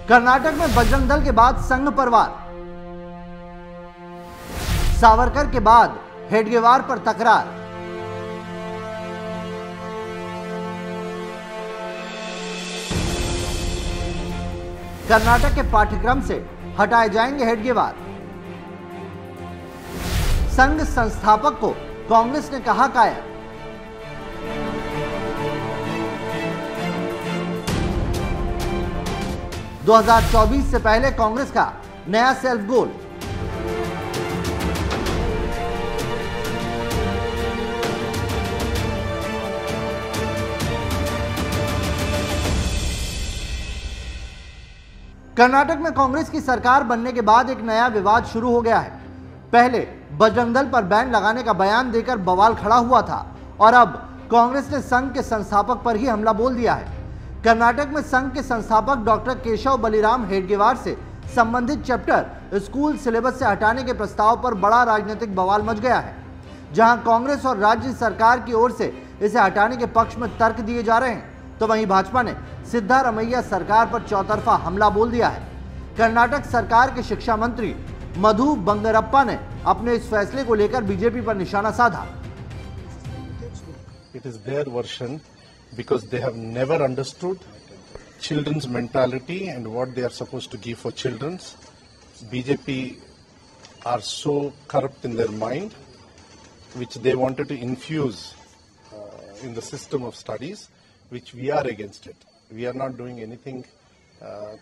कर्नाटक में बजरंग दल के बाद संघ परवार, सावरकर के बाद हेडगेवार पर तकरार। कर्नाटक के पाठ्यक्रम से हटाए जाएंगे हेडगेवार। संघ संस्थापक को कांग्रेस ने कहा कायर। दो 2024 से पहले कांग्रेस का नया सेल्फ गोल। कर्नाटक में कांग्रेस की सरकार बनने के बाद एक नया विवाद शुरू हो गया है। पहले बजरंग दल पर बैन लगाने का बयान देकर बवाल खड़ा हुआ था और अब कांग्रेस ने संघ के संस्थापक पर ही हमला बोल दिया है। कर्नाटक में संघ के संस्थापक डॉक्टर केशव बलिराम हेडगेवार से संबंधित चैप्टर स्कूल सिलेबस से हटाने के प्रस्ताव पर बड़ा राजनीतिक बवाल मच गया है। जहां कांग्रेस और राज्य सरकार की ओर से इसे हटाने के पक्ष में तर्क दिए जा रहे हैं, तो वहीं भाजपा ने सिद्धारमैया सरकार पर चौतरफा हमला बोल दिया है। कर्नाटक सरकार के शिक्षा मंत्री मधु बंगरप्पा ने अपने इस फैसले को लेकर बीजेपी पर निशाना साधा। It is their version because they have never understood children's mentality and what they are supposed to give for children's. BJP are so corrupt in their mind, which they wanted to infuse in the system of studies, which we are against it. We are not doing anything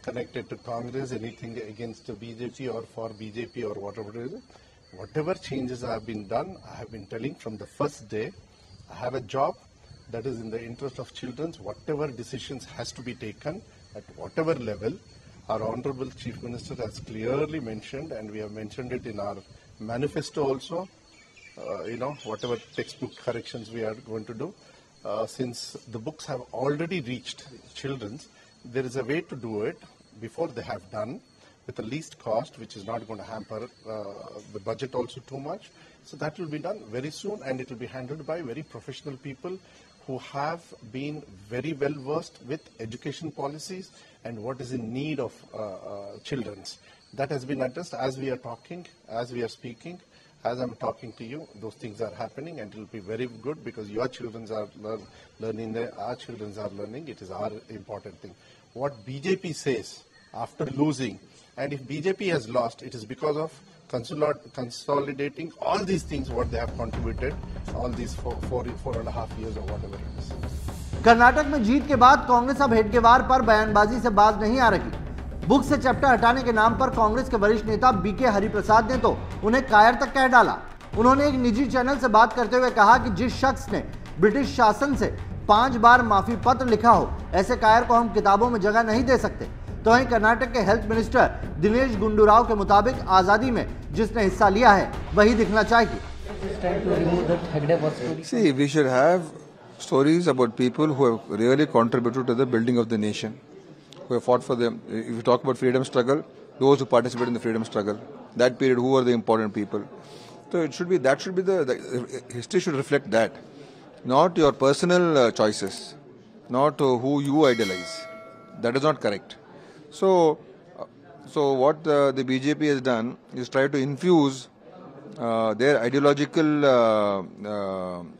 connected to Congress, anything against the BJP or for BJP or whatever it is. Whatever changes have been done, I have been telling from the first day, I have a job that is in the interest of children. Whatever decisions has to be taken at whatever level, our Honorable Chief Minister has clearly mentioned, and we have mentioned it in our manifesto also, whatever textbook corrections we are going to do. Since the books have already reached children, there is a way to do it before they have done with the least cost, which is not going to hamper the budget also too much. So that will be done very soon, and it will be handled by very professional people who have been very well versed with education policies and what is in need of children's. That has been addressed as we are talking, as we are speaking. As I'm talking to you, those things are happening, and it will be very good because your children are learning there, our children are learning. It is our important thing. What BJP says after losing, and if BJP has lost, it is because of consolidating all these things what they have contributed all these 4.5 years or whatever it is. Karnataka में जीत के बाद कांग्रेस अब हेडगेवार पर बयानबाजी से बाज नहीं आ रही। बुक से चैप्टर हटाने के नाम पर कांग्रेस के वरिष्ठ नेता बीके हरिप्रसाद ने तो उन्हें कायर तक कह डाला। उन्होंने एक निजी चैनल से बात करते हुए कहा कि जिस शख्स ने ब्रिटिश शासन से 5 बार माफी पत्र लिखा हो, ऐसे कायर को हम किताबों में जगह नहीं दे सकते। तो वहीं कर्नाटक के हेल्थ मिनिस्टर दिनेश गुंडूराव के मुताबिक आजादी में जिसने हिस्सा लिया है वही दिखना चाहिए। See, we should have stories about people who have really contributed to the building of the nation, who have fought for them. If you talk about freedom struggle, those who participated in the freedom struggle, that period, who are the important people? So it should be the history should reflect that, not your personal choices, not who you idolize. That is not correct. So what the BJP has done is try to infuse their ideological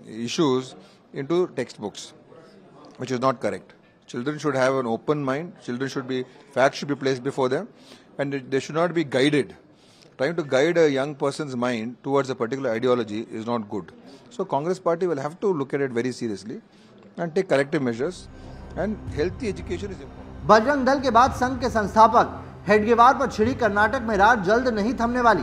issues into textbooks, which is not correct. Children should have an open mind. Facts should be placed before them, and they should not be guided. Trying to guide a young person's mind towards a particular ideology is not good. So Congress party will have to look at it very seriously and take corrective measures, and healthy education is important. Bajrang Dal के बाद संघ के संस्थापक हेडगेवार पर छिड़ी कर्नाटक में रार जल्द नहीं थमने वाली।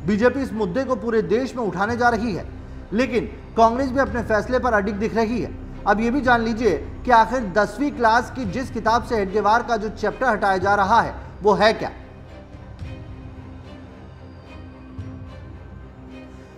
बीजेपी इस मुद्दे को पूरे देश में उठाने जा रही है, लेकिन कांग्रेस भी अपने फैसले पर अडिग दिख रही है। अब ये भी जान लीजिए कि आखिर 10वीं क्लास की जिस किताब से हेडगेवार का जो चैप्टर हटाया जा रहा है वो है क्या।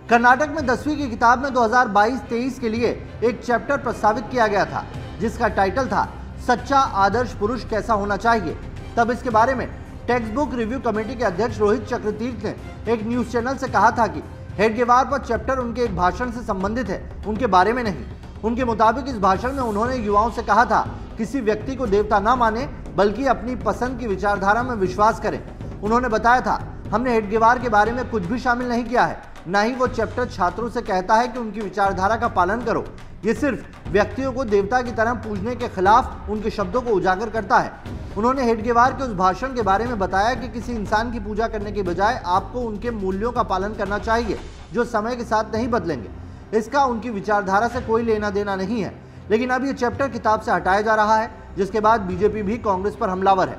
कर्नाटक में 10वीं की किताब में 2022-23 के लिए एक चैप्टर प्रस्तावित किया गया था, जिसका टाइटल था सच्चा आदर्श पुरुष कैसा होना चाहिए। तब इसके बारे में टेक्स्ट बुक रिव्यू कमेटी के अध्यक्ष रोहित चक्रतीर्थ ने एक न्यूज चैनल से कहा था कि हेडगेवार पर चैप्टर उनके एक भाषण से संबंधित है, उनके बारे में नहीं। उनके मुताबिक इस भाषण में उन्होंने युवाओं से कहा था किसी व्यक्ति को देवता ना माने, बल्कि अपनी पसंद की विचारधारा में विश्वास करें। उन्होंने बताया था, हमने हेडगेवार के बारे में कुछ भी शामिल नहीं किया है, ना ही वो चैप्टर छात्रों से कहता है कि उनकी विचारधारा का पालन करो। ये सिर्फ व्यक्तियों को देवता की तरह पूजने के खिलाफ उनके शब्दों को उजागर करता है। उन्होंने हेडगेवार के उस भाषण के बारे में बताया कि किसी इंसान की पूजा करने के बजाय आपको उनके मूल्यों का पालन करना चाहिए, जो समय के साथ नहीं बदलेंगे। इसका उनकी विचारधारा से कोई लेना देना नहीं है। लेकिन अब ये चैप्टर किताब से हटाया जा रहा है, जिसके बाद बीजेपी भी कांग्रेस पर हमलावर है।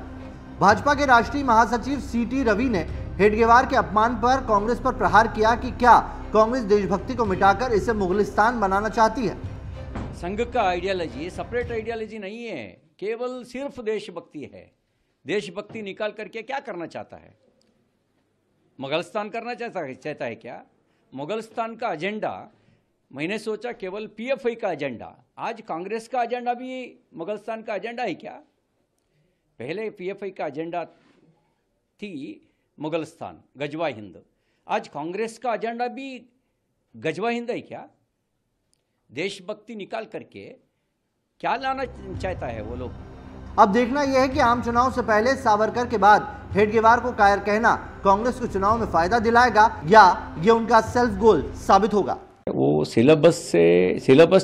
भाजपा के राष्ट्रीय महासचिव सीटी रवि ने हेडगेवार के अपमान पर कांग्रेस पर प्रहार किया कि क्या कांग्रेस देशभक्ति को मिटाकर इसे मुगलिस्तान बनाना चाहती है। संघ का आइडियोलॉजी सेपरेट आइडियोलॉजी नहीं है, केवल सिर्फ देशभक्ति है। देशभक्ति निकाल करके क्या करना चाहता है? मुगलिस्तान करना चाहता है क्या? मुगलिस्तान का एजेंडा मैंने सोचा केवल पीएफआई का एजेंडा, आज कांग्रेस का एजेंडा भी मुगलिस्तान का एजेंडा है क्या? पहले पीएफआई का एजेंडा थी मुगलिस्तान, गजवा हिंद, आज कांग्रेस का एजेंडा भी गजवा हिंद है क्या? देशभक्ति निकाल करके क्या लाना चाहता है वो लोग? अब देखना यह है कि आम चुनाव से पहले सावरकर के बाद हेडगेवार को कायर कहना कांग्रेस को चुनाव में फायदा दिलाएगा या ये उनका सेल्फ गोल साबित होगा। वो सिलेबस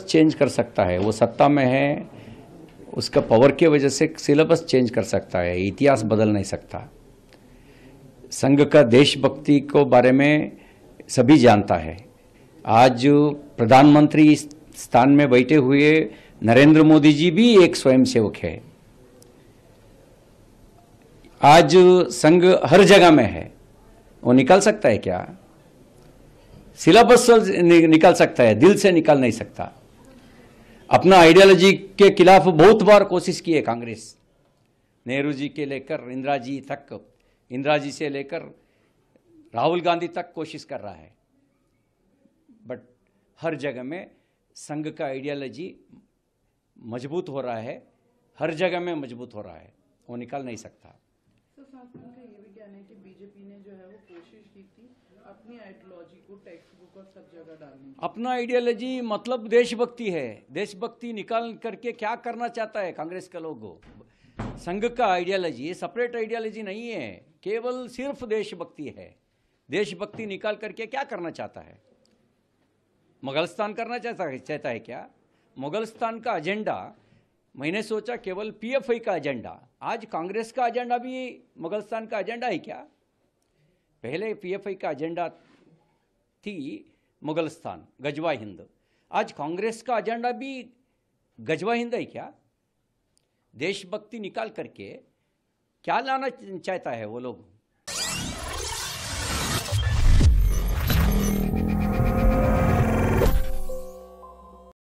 चेंज कर सकता है, वो सत्ता में है, उसका पावर की वजह से सिलेबस चेंज कर सकता है, इतिहास बदल नहीं सकता। संघ का देशभक्ति को बारे में सभी जानता है। आज प्रधानमंत्री स्थान में बैठे हुए नरेंद्र मोदी जी भी एक स्वयंसेवक है। आज संघ हर जगह में है, वो निकाल सकता है क्या? सिलेबस निकाल सकता है, दिल से निकाल नहीं सकता। अपना आइडियोलॉजी के खिलाफ बहुत बार कोशिश की है कांग्रेस, नेहरू जी के लेकर इंदिरा जी तक, इंदिरा जी से लेकर राहुल गांधी तक कोशिश कर रहा है, बट हर जगह में संघ का आइडियोलॉजी मजबूत हो रहा है, हर जगह में मजबूत हो रहा है, वो निकाल नहीं सकता। तो साथ में ये भी कहना है कि बीजेपी ने जो है वो कोशिश की थी अपनी आइडियोलॉजी को टेक्स्ट बुक और सब जगह डालने की। अपना आइडियोलॉजी मतलब देशभक्ति है, देशभक्ति निकाल करके क्या करना चाहता है कांग्रेस का लोगों? संघ का आइडियोलॉजी सेपरेट आइडियोलॉजी नहीं है, केवल सिर्फ देशभक्ति है। देशभक्ति निकाल करके क्या करना चाहता है? मुगलिस्तान करना चाहता है क्या? मुगलिस्तान का एजेंडा मैंने सोचा केवल पीएफआई का एजेंडा, आज कांग्रेस का एजेंडा भी मुगलिस्तान का एजेंडा है क्या? पहले पीएफआई का एजेंडा थी मुगलिस्तान, गजवा हिंद, आज कांग्रेस का एजेंडा भी गजवा हिंद है क्या? देशभक्ति निकाल करके क्या लाना चाहता है वो लोग?